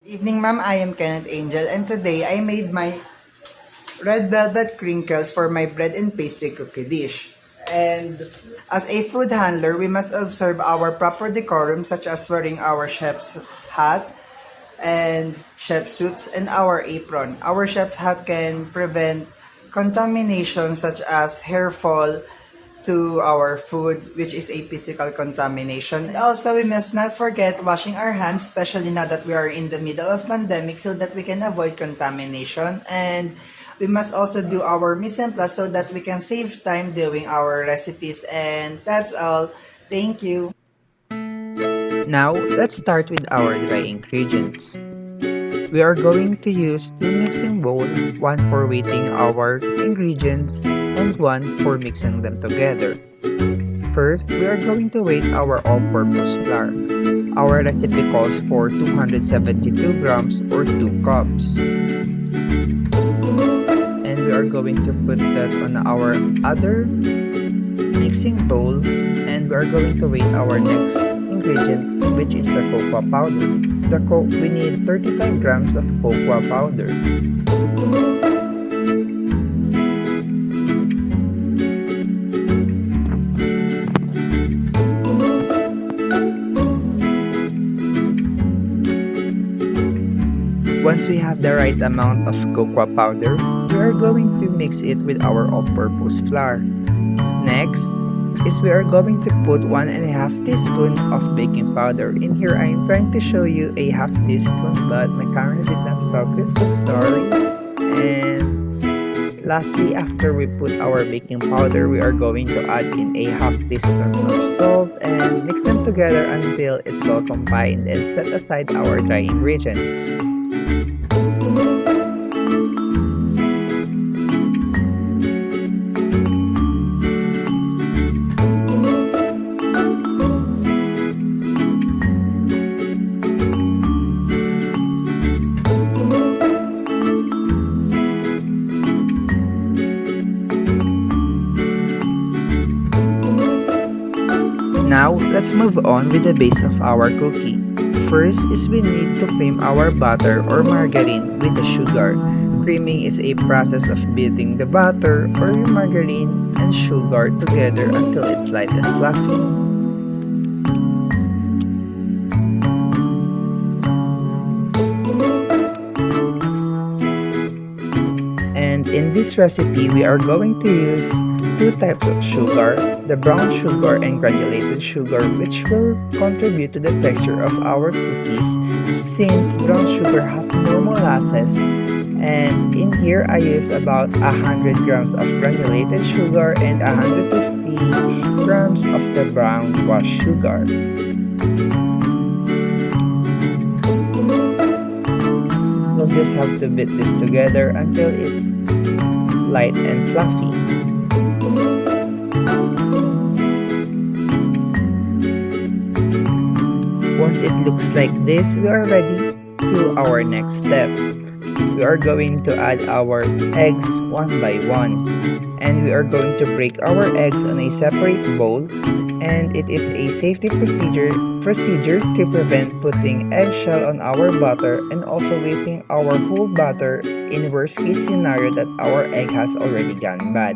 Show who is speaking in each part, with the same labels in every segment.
Speaker 1: Evening, ma'am. I am Kenneth Angel, and today I made my red velvet crinkles for my bread and pastry cookie dish. And as a food handler, we must observe our proper decorum, such as wearing our chef's hat and chef suits and our apron. Our chef hat can prevent contamination such as hair fall to our food, which is a physical contamination. And also, we must not forget washing our hands, especially now that we are in the middle of pandemic, so that we can avoid contamination. And we must also do our mise en place so that we can save time doing our recipes. And that's all. Thank you.
Speaker 2: Now, let's start with our dry ingredients. We are going to use 2 mixing bowls, one for weighting our ingredients and one for mixing them together. First, we are going to weight our all-purpose flour. Our recipe calls for 272 grams or 2 cups. And we are going to put that on our other mixing bowl, and we are going to weight our next ingredient, which is the cocoa powder. We need 35 grams of cocoa powder. Once we have the right amount of cocoa powder, we are going to mix it with our all-purpose flour. Next is we are going to put 1.5 teaspoon of baking powder. In here, I am trying to show you a half teaspoon, but my camera did not focus, so sorry. And lastly, after we put our baking powder, we are going to add in a half teaspoon of salt and mix them together until it's well combined, and set aside our dry ingredients. Now, let's move on with the base of our cookie. First is we need to cream our butter or margarine with the sugar. Creaming is a process of beating the butter or margarine and sugar together until it's light and fluffy. And in this recipe, we are going to use 2 types of sugar, the brown sugar and granulated sugar, which will contribute to the texture of our cookies since brown sugar has more molasses. And in here, I use about 100 grams of granulated sugar and 150 grams of the brown washed sugar. We'll just have to beat this together until it's light and fluffy. Once it looks like this, we are ready to our next step. We are going to add our eggs one by one, and we are going to break our eggs on a separate bowl, and it is a safety procedure to prevent putting eggshell on our butter and also whipping our whole butter in worst case scenario that our egg has already gone bad.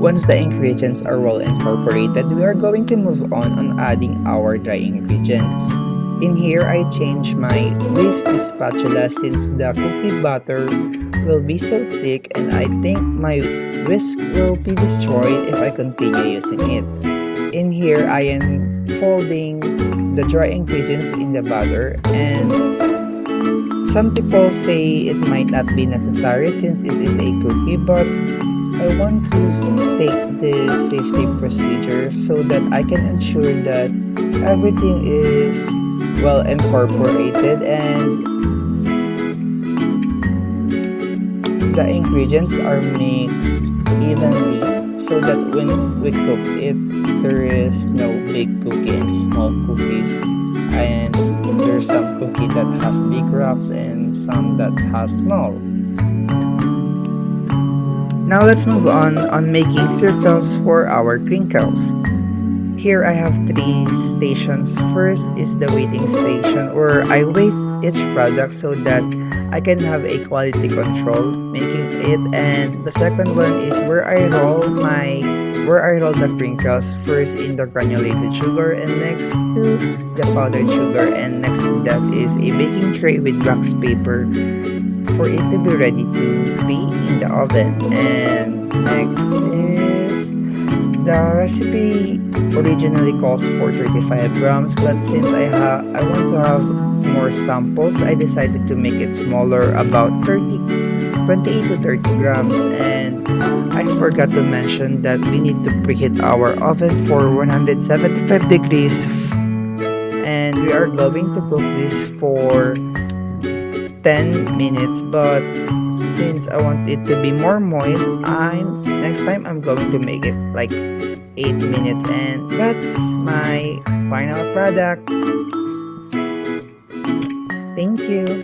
Speaker 2: Once the ingredients are well incorporated, we are going to move on adding our dry ingredients. In here, I change my whisk spatula since the cookie batter will be so thick and I think my whisk will be destroyed if I continue using it. In here, I am folding the dry ingredients in the batter, and some people say it might not be necessary since it is a cookie, but I want to take the safety procedure so that I can ensure that everything is well incorporated and the ingredients are mixed evenly so that when we cook it, there is no big cookie and small cookies. And there's some cookie that has big rocks and some that has small. Now let's move on making circles for our crinkles. Here I have 3 stations. First is the waiting station where I wait each product so that I can have a quality control making it, and the second one is where I roll the crinkles, first in the granulated sugar and next to the powdered sugar, and next to that is a baking tray with wax paper for it to be ready to be in the oven. And next is the recipe originally calls for 35 grams, but since I want to have more samples, I decided to make it smaller, about 28 to 30 grams. And I forgot to mention that we need to preheat our oven for 175 degrees, and we are going to cook this for 10 minutes, but since I want it to be more moist, next time I'm going to make it like 8 minutes, and that's my final product. Thank you.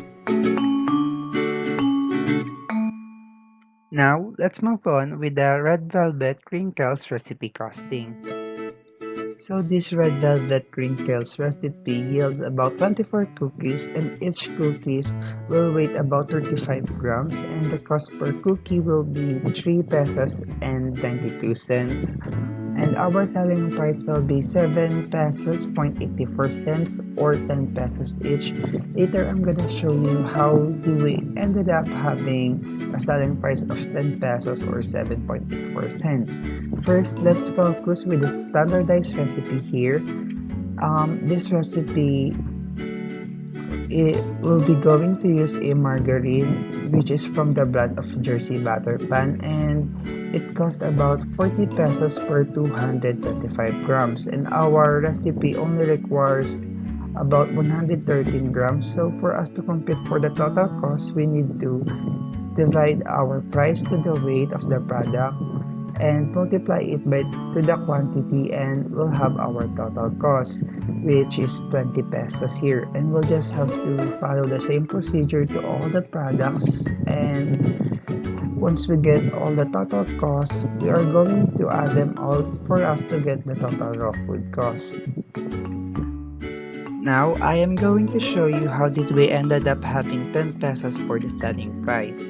Speaker 2: Now, let's move on with the red velvet crinkles recipe costing. So this red velvet crinkles recipe yields about 24 cookies, and each cookies will weigh about 35 grams, and the cost per cookie will be 3 pesos and 92 cents. And our selling price will be 7 pesos 0.84 cents or 10 pesos each. Later, I'm gonna show you how we ended up having a selling price of 10 pesos or 7.84 cents. First, let's focus with the standardized recipe here. This recipe, it will be going to use a margarine which is from the brand of Jersey Butter Pan, and it costs about 40 pesos per 225 grams, and our recipe only requires about 113 grams. So for us to compute for the total cost, we need to divide our price to the weight of the product and multiply it to the quantity, and we'll have our total cost, which is 20 pesos here. And we'll just have to follow the same procedure to all the products, and once we get all the total costs, we are going to add them all for us to get the total raw food cost. Now, I am going to show you how did we ended up having 10 pesos for the selling price.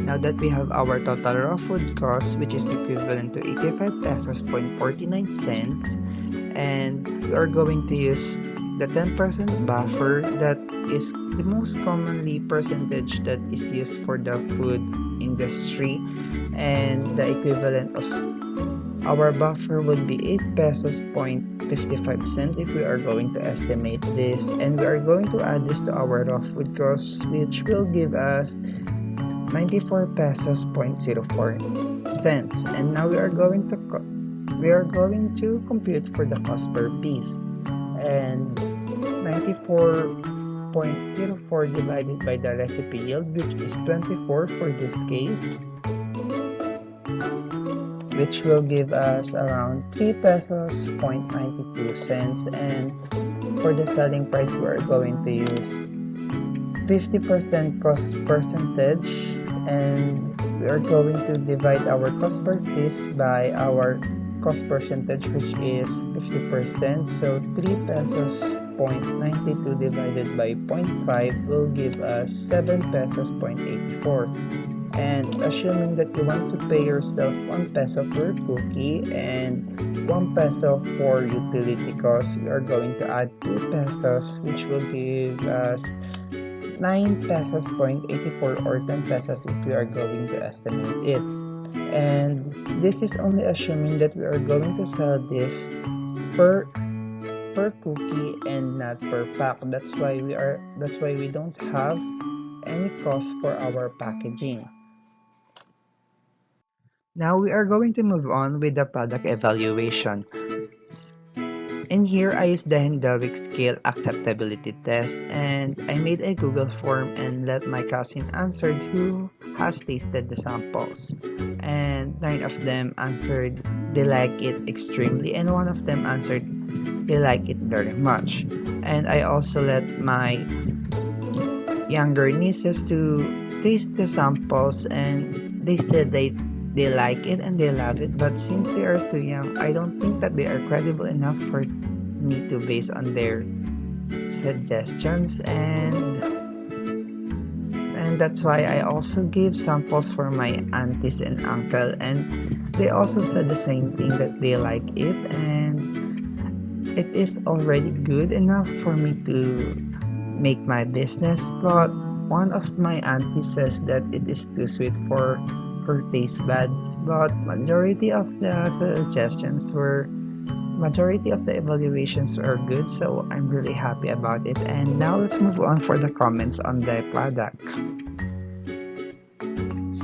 Speaker 2: Now that we have our total raw food cost, which is equivalent to 85 pesos 49 cents, and we are going to use the 10% buffer that is the most commonly percentage that is used for the food industry, and the equivalent of our buffer would be 8 pesos 55 cents if we are going to estimate this, and we are going to add this to our raw food cost, which will give us 94 pesos 04 cents. And now we are going to compute for the cost per piece, and 94.04 divided by the recipe yield, which is 24 for this case, which will give us around 3 pesos 92 cents. And for the selling price, we are going to use 50% cost percentage, and we are going to divide our cost per piece by our cost percentage, which is 50%. So 3 pesos 0.92 divided by 0.5 will give us 7 pesos 0.84. And assuming that you want to pay yourself 1 peso per cookie, and 1 peso for utility costs. We are going to add 2 pesos, which will give us 9 pesos point 84 or 10 pesos if we are going to estimate it. And this is only assuming that we are going to sell this per cookie and not per pack. That's why we don't have any cost for our packaging. Now we are going to move on with the product evaluation. In here, I used the Hendrick scale acceptability test, and I made a Google form and let my cousin answer who has tasted the samples. And 9 of them answered they like it extremely, and 1 of them answered they like it very much. And I also let my younger nieces to taste the samples, and they said they like it and they love it, but since they are too young, I don't think that they are credible enough for me to base on their suggestions, and that's why I also gave samples for my aunties and uncle, and they also said the same thing, that they like it and it is already good enough for me to make my business. But one of my aunties says that it is too sweet for her taste buds, but majority of the evaluations are good, so I'm really happy about it. And now let's move on for the comments on the product.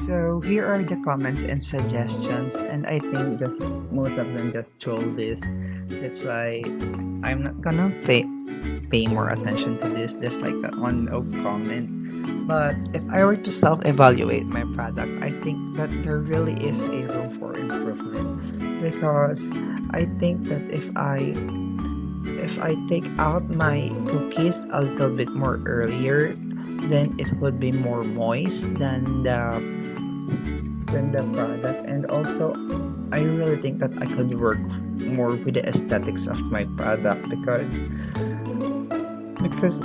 Speaker 2: So here are the comments and suggestions, and I think just most of them just troll this. That's why I'm not gonna pay more attention to this. There's like that one no comment. But if I were to self-evaluate my product, I think that there really is a room for improvement, because I think that if I take out my cookies a little bit more earlier, then it would be more moist than the product. And also I really think that I could work more with the aesthetics of my product, because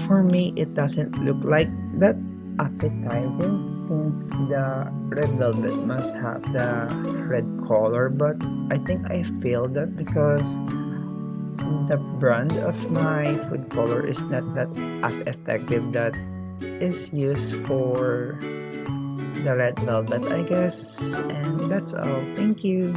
Speaker 2: for me it doesn't look like that appetizing, since the red velvet must have the red color. But I think I failed that because the brand of my food color is not that as effective that is used for the red velvet, I guess. And that's all. Thank you.